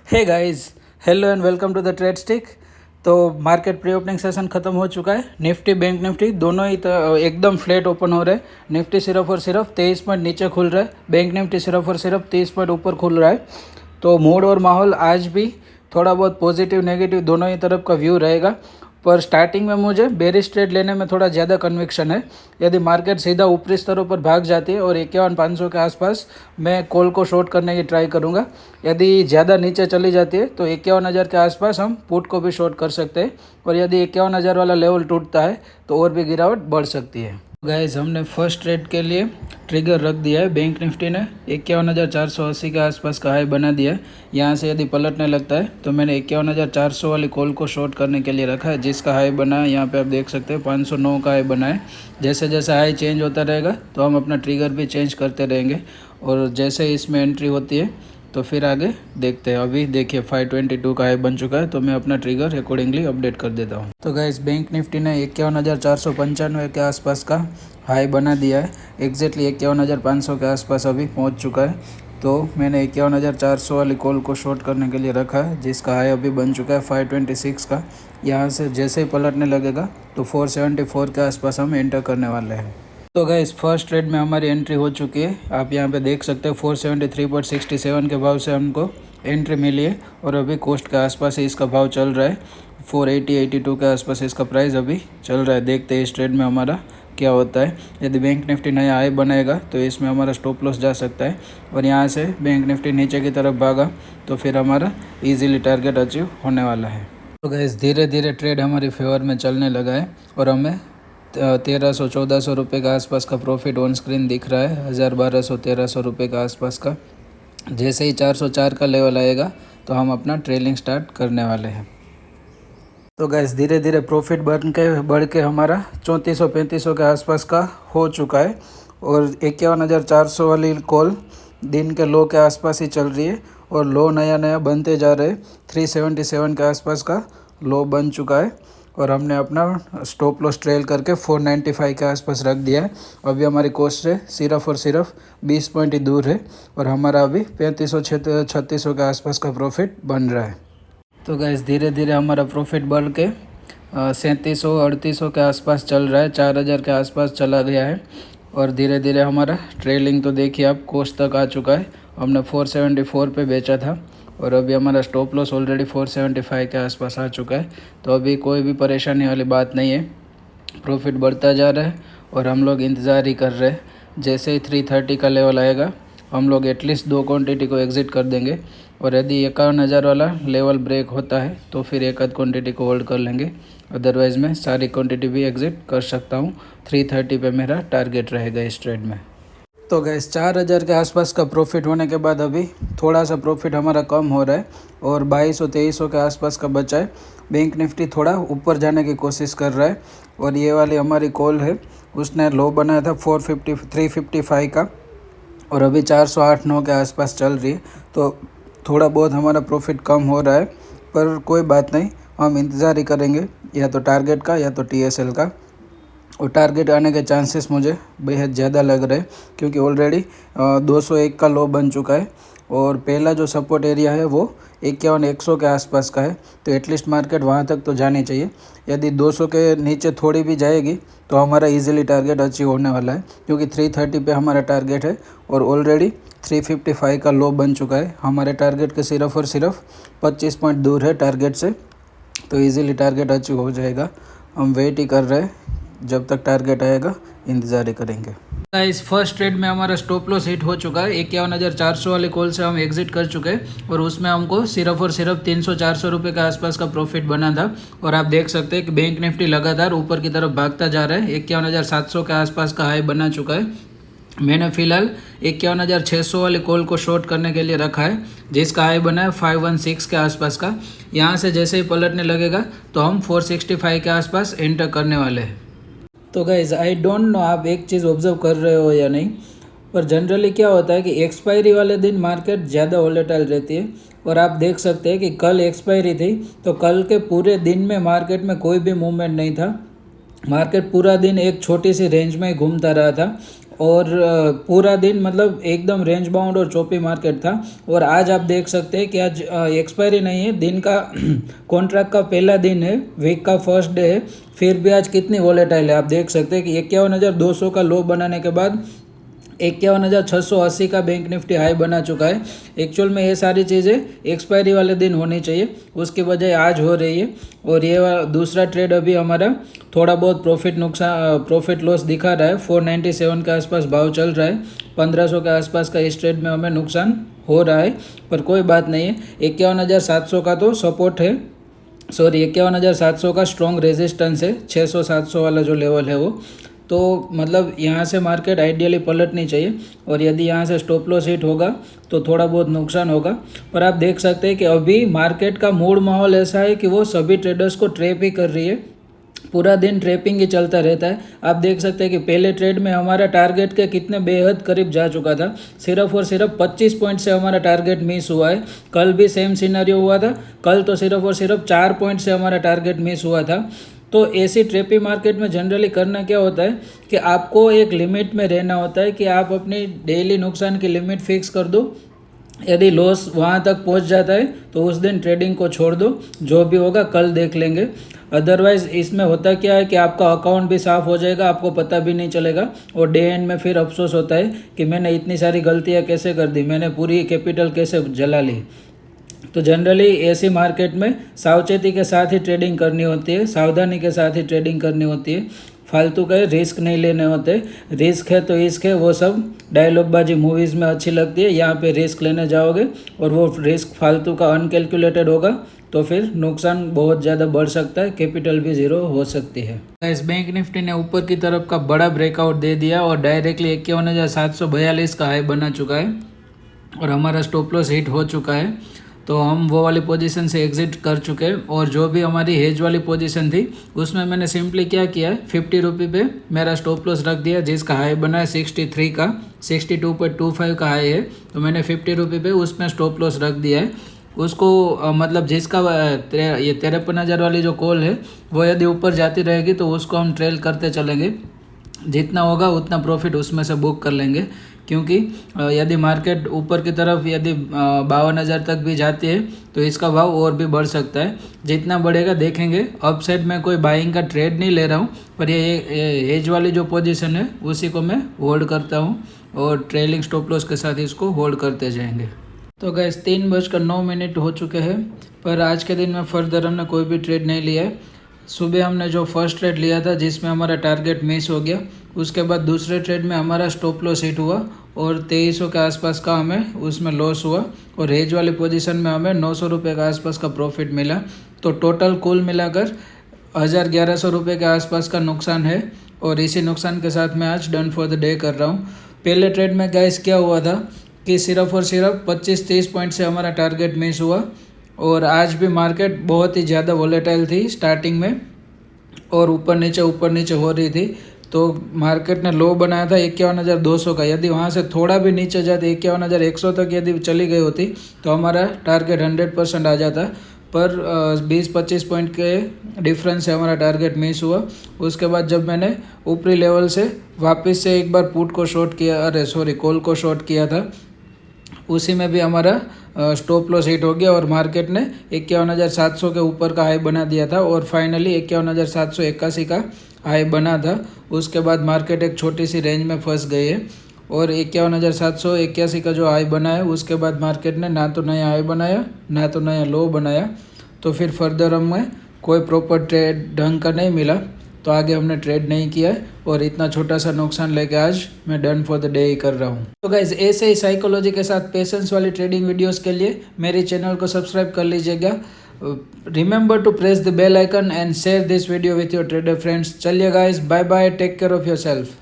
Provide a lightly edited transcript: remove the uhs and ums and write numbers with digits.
Hey guys, hello and welcome to the trade stick. तो market pre opening session ख़त्म हो चुका है। निफ्टी बैंक निफ्टी दोनों ही एकदम फ्लैट ओपन हो रहे हैं। निफ्टी सिर्फ और सिर्फ 23 पॉइंट नीचे खुल रहा है, बैंक निफ्टी सिर्फ और सिर्फ 30 पॉइंट ऊपर खुल रहा है। तो मूड और माहौल आज भी थोड़ा बहुत पॉजिटिव नेगेटिव दोनों ही तरफ का व्यू रहेगा। पर स्टार्टिंग में मुझे बेरिश ट्रेड लेने में थोड़ा ज़्यादा कन्विक्शन है। यदि मार्केट सीधा ऊपरी स्तरों पर भाग जाती है और 51,500 के आसपास मैं कॉल को शॉर्ट करने की ट्राई करूँगा। यदि ज़्यादा नीचे चली जाती है तो 51,000 के आसपास हम पुट को भी शॉर्ट कर सकते हैं। और यदि 51,000 वाला लेवल टूटता है तो और भी गिरावट बढ़ सकती है। गाइस, हमने फर्स्ट ट्रेड के लिए ट्रिगर रख दिया है। बैंक निफ्टी ने 51,480 के आसपास का हाई बना दिया है। यहाँ से यदि पलटने लगता है तो मैंने 51,400 वाली कॉल को शॉर्ट करने के लिए रखा है, जिसका हाई बना है। यहाँ पे आप देख सकते हैं 509 का हाई बना है। जैसे जैसे हाई चेंज होता रहेगा तो हम अपना ट्रिगर भी चेंज करते रहेंगे। और जैसे इसमें एंट्री होती है तो फिर आगे देखते हैं। अभी देखिए 522 का हाई बन चुका है, तो मैं अपना ट्रिगर अकॉर्डिंगली अपडेट कर देता हूँ। तो गाइस, बैंक निफ्टी ने 51,495 के आसपास का हाई बना दिया है। एग्जैक्टली 51,500 के आसपास अभी पहुँच चुका है। तो मैंने 51,400 वाली कॉल को शॉर्ट करने के लिए रखा है, जिसका हाई अभी बन चुका है 526 का। यहाँ से जैसे ही पलटने लगेगा तो 474 के आसपास हम एंटर करने वाले हैं। तो गाइस, फर्स्ट ट्रेड में हमारी एंट्री हो चुकी है। आप यहाँ पे देख सकते हैं 473.67 के भाव से हमको एंट्री मिली है। और अभी कोस्ट के आसपास ही इसका भाव चल रहा है। 480-82 के आसपास इसका प्राइस अभी चल रहा है। देखते हैं इस ट्रेड में हमारा क्या होता है। यदि बैंक निफ्टी नया हाई बनाएगा तो इसमें हमारा स्टॉप लॉस जा सकता है। और यहाँ से बैंक निफ्टी नीचे की तरफ भागा तो फिर हमारा ईजिली टारगेट अचीव होने वाला है। तो गाइस, धीरे धीरे ट्रेड हमारी फेवर में चलने लगा है और हमें 1,300-1,400 रुपये के आसपास का प्रॉफिट ऑन स्क्रीन दिख रहा है। 1,200-1,300 रुपये के आसपास का। जैसे ही 404 का लेवल आएगा तो हम अपना ट्रेलिंग स्टार्ट करने वाले हैं। तो गैस, धीरे धीरे प्रॉफिट बढ़ के हमारा 3400-3500 के आसपास का हो चुका है। और 51,400 वाली कॉल दिन के लो के आसपास ही चल रही है और लो नया नया बनते जा रहे। 377 के आसपास का लो बन चुका है और हमने अपना स्टॉप लॉस ट्रेल करके 495 के आसपास रख दिया है। अभी हमारी कोस्ट से सिर्फ और सिर्फ 20 पॉइंट ही दूर है और हमारा अभी 3500-3600 के आसपास का प्रॉफिट बन रहा है। तो गैस, धीरे धीरे हमारा प्रॉफिट बढ़ के 3700-3800 के आसपास चल रहा है। 4,000 के आसपास चला गया है। और धीरे धीरे हमारा ट्रेलिंग तो देखिए आप कोस्ट तक आ चुका है। हमने 474 पे बेचा था और अभी हमारा स्टॉप लॉस ऑलरेडी 475 के आसपास आ चुका है। तो अभी कोई भी परेशानी वाली बात नहीं है। प्रॉफिट बढ़ता जा रहा है और हम लोग इंतज़ार ही कर रहे हैं। जैसे ही 330 का लेवल आएगा हम लोग एटलीस्ट 2 क्वांटिटी को एग्ज़िट कर देंगे। और यदि 51,000 वाला लेवल ब्रेक होता है तो फिर एक आध क्वांटिटी को होल्ड कर लेंगे। अदरवाइज़ मैं सारी क्वांटिटी भी एग्ज़िट कर सकता हूँ। 330 पे मेरा टारगेट रहेगा इस ट्रेड में। तो गैस, 4,000 के आसपास का प्रॉफिट होने के बाद अभी थोड़ा सा प्रॉफिट हमारा कम हो रहा है और 2,200-2,300 के आसपास का बचा है। बैंक निफ्टी थोड़ा ऊपर जाने की कोशिश कर रहा है और ये वाली हमारी कॉल है, उसने लो बनाया था 355 का और अभी 408-9 के आसपास चल रही है। तो थोड़ा बहुत हमारा प्रॉफिट कम हो रहा है, पर कोई बात नहीं, हम इंतज़ार ही करेंगे या तो टारगेट का या तो TSL का। और टारगेट आने के चांसेस मुझे बेहद ज़्यादा लग रहे हैं क्योंकि ऑलरेडी 201 का लो बन चुका है और पहला जो सपोर्ट एरिया है वो 51,100 के आसपास का है। तो एटलीस्ट मार्केट वहाँ तक तो जानी चाहिए। यदि 200 के नीचे थोड़ी भी जाएगी तो हमारा इजीली टारगेट अचीव होने वाला है क्योंकि 330 पे हमारा टारगेट है और ऑलरेडी 355 का लो बन चुका है। हमारे टारगेट के सिर्फ और सिर्फ 25 पॉइंट दूर है टारगेट से, तो ईज़िली टारगेट अचीव हो जाएगा। हम वेट ही कर रहे हैं, जब तक टारगेट आएगा इंतज़ार ही करेंगे। इस फर्स्ट ट्रेड में हमारा स्टॉप लॉस हिट हो चुका है। 51,400 वाले कॉल से हम एग्जिट कर चुके हैं और उसमें हमको सिर्फ और सिर्फ 300-400 रुपये के आसपास का प्रॉफिट बना था। और आप देख सकते हैं कि बैंक निफ्टी लगातार ऊपर की तरफ भागता जा रहा है। 51,700 के आसपास का हाई बना चुका है। मैंने फ़िलहाल 51,600 वाले कॉल को शॉर्ट करने के लिए रखा है, जिसका हाई बना है 516 के आसपास का। यहाँ से जैसे ही पलटने लगेगा तो हम 465 के आसपास एंटर करने वाले हैं। तो गाइज, आई डोंट नो आप एक चीज़ ऑब्जर्व कर रहे हो या नहीं, पर जनरली क्या होता है कि एक्सपायरी वाले दिन मार्केट ज़्यादा वोलेटाइल रहती है। और आप देख सकते हैं कि कल एक्सपायरी थी तो कल के पूरे दिन में मार्केट में कोई भी मूवमेंट नहीं था। मार्केट पूरा दिन एक छोटी सी रेंज में घूमता रहा था और पूरा दिन मतलब एकदम रेंज बाउंड और चौपी मार्केट था। और आज आप देख सकते हैं कि आज एक्सपायरी नहीं है, दिन का कॉन्ट्रैक्ट का पहला दिन है, वीक का फर्स्ट डे है, फिर भी आज कितनी वॉलेटाइल है। आप देख सकते हैं कि 51,200 का लो बनाने के बाद 51,680 का बैंक निफ्टी हाई बना चुका है। एक्चुअल में ये सारी चीज़ें एक्सपायरी वाले दिन होनी चाहिए, उसकी बजाय आज हो रही है। और ये दूसरा ट्रेड अभी हमारा थोड़ा बहुत प्रॉफिट लॉस दिखा रहा है। 497 के आसपास भाव चल रहा है, 1500 के आसपास का इस ट्रेड में हमें नुकसान हो रहा है, पर कोई बात नहीं है। 51,700 का तो सपोर्ट है, 51,700 का स्ट्रॉन्ग रेजिस्टेंस है, 600-700 वाला जो लेवल है वो। तो मतलब यहाँ से मार्केट आइडियली पलटनी चाहिए, और यदि यहाँ से स्टॉप लॉस हिट होगा तो थोड़ा बहुत नुकसान होगा। पर आप देख सकते हैं कि अभी मार्केट का मूड माहौल ऐसा है कि वो सभी ट्रेडर्स को ट्रैप ही कर रही है, पूरा दिन ट्रेपिंग ही चलता रहता है। आप देख सकते हैं कि पहले ट्रेड में हमारा टारगेट के कितने बेहद करीब जा चुका था, सिर्फ और सिर्फ 25 पॉइंट से हमारा टारगेट मिस हुआ है। कल भी सेम सिनेरियो हुआ था, कल तो सिर्फ और सिर्फ 4 पॉइंट से हमारा टारगेट मिस हुआ था। तो ऐसी ट्रेपी मार्केट में जनरली करना क्या होता है कि आपको एक लिमिट में रहना होता है, कि आप अपनी डेली नुकसान की लिमिट फिक्स कर दो। यदि लॉस वहाँ तक पहुँच जाता है तो उस दिन ट्रेडिंग को छोड़ दो, जो भी होगा कल देख लेंगे। अदरवाइज़ इसमें होता क्या है कि आपका अकाउंट भी साफ़ हो जाएगा, आपको पता भी नहीं चलेगा, और डे एंड में फिर अफसोस होता है कि मैंने इतनी सारी गलतियाँ कैसे कर दी, मैंने पूरी कैपिटल कैसे जला ली। तो जनरली ऐसी मार्केट में सावचेती के साथ ही ट्रेडिंग करनी होती है, सावधानी के साथ ही ट्रेडिंग करनी होती है। फालतू के रिस्क नहीं लेने होते। रिस्क है तो इश्क है, वो सब डायलॉगबाजी मूवीज़ में अच्छी लगती है। यहाँ पे रिस्क लेने जाओगे और वो रिस्क फालतू का अनकैलकुलेटेड होगा तो फिर नुकसान बहुत ज़्यादा बढ़ सकता है, कैपिटल भी ज़ीरो हो सकती है। इस बैंक निफ्टी ने ऊपर की तरफ का बड़ा ब्रेकआउट दे दिया और डायरेक्टली 51,742 का हाई बना चुका है, और हमारा स्टॉप लॉस हिट हो चुका है। तो हम वो वाली पोजीशन से एग्जिट कर चुके हैं, और जो भी हमारी हेज वाली पोजीशन थी उसमें मैंने सिंपली क्या किया है, 50 रुपये पे मेरा स्टॉप लॉस रख दिया, जिसका हाई बना है 63 का, 62.25 का हाई है। तो मैंने 50 रुपये पे उसमें स्टॉप लॉस रख दिया है। उसको मतलब जिसका ये 53,000 वाली जो कॉल है वो यदि ऊपर जाती रहेगी तो उसको हम ट्रेल करते चलेंगे, जितना होगा उतना प्रॉफिट उसमें से बुक कर लेंगे। क्योंकि यदि मार्केट ऊपर की तरफ यदि 52,000 तक भी जाती है तो इसका भाव और भी बढ़ सकता है, जितना बढ़ेगा देखेंगे। अपसाइड में कोई बाइंग का ट्रेड नहीं ले रहा हूँ, पर ये एज वाली जो पोजीशन है उसी को मैं होल्ड करता हूँ, और ट्रेलिंग स्टॉप लॉस के साथ इसको होल्ड करते जाएंगे। तो गैस 3:09 हो चुके हैं, पर आज के दिन में फर्दर हमने कोई भी ट्रेड नहीं लिया है। सुबह हमने जो फर्स्ट ट्रेड लिया था जिसमें हमारा टारगेट मिस हो गया, उसके बाद दूसरे ट्रेड में हमारा स्टॉप लॉस हिट हुआ और 2300 के आसपास का हमें उसमें लॉस हुआ, और हेज वाली पोजीशन में हमें 900 रुपये के आसपास का प्रॉफिट मिला। तो टोटल कुल मिलाकर 1,1100 रुपये के आसपास का नुकसान है, और इसी नुकसान के साथ मैं आज डन फॉर द डे कर रहा हूँ। पहले ट्रेड में गाइस क्या हुआ था कि सिर्फ और सिर्फ 25-30 पॉइंट से हमारा टारगेट मिस हुआ, और आज भी मार्केट बहुत ही ज़्यादा वॉलेटाइल थी स्टार्टिंग में, और ऊपर नीचे हो रही थी। तो मार्केट ने लो बनाया था 51,200 का, यदि वहाँ से थोड़ा भी नीचे जाते 51,100 तक यदि चली गई होती तो हमारा टारगेट 100% आ जाता, पर 20-25 पॉइंट के डिफरेंस से हमारा टारगेट मिस हुआ। उसके बाद जब मैंने ऊपरी लेवल से वापस से एक बार पुट को शॉर्ट किया, कॉल को शॉर्ट किया था, उसी में भी हमारा स्टॉप लॉस हिट हो गया, और मार्केट ने 51,700 के ऊपर का हाई बना दिया था, और फाइनली 51,781 का हाई बना था। उसके बाद मार्केट एक छोटी सी रेंज में फंस गई है, और 51,781 का जो हाई बना है उसके बाद मार्केट ने ना तो नया हाई बनाया ना तो नया लो बनाया। तो फिर फर्दर हमें कोई प्रॉपर ट्रेड ढंग का नहीं मिला, तो आगे हमने ट्रेड नहीं किया है, और इतना छोटा सा नुकसान लेके आज मैं डन फॉर द डे ही कर रहा हूँ। तो गाइज ऐसे ही साइकोलॉजी के साथ पेशेंस वाली ट्रेडिंग वीडियोस के लिए मेरे चैनल को सब्सक्राइब कर लीजिएगा। Remember to press the bell icon and share this video with your trader friends. चलिए guys, bye bye, take care of your self.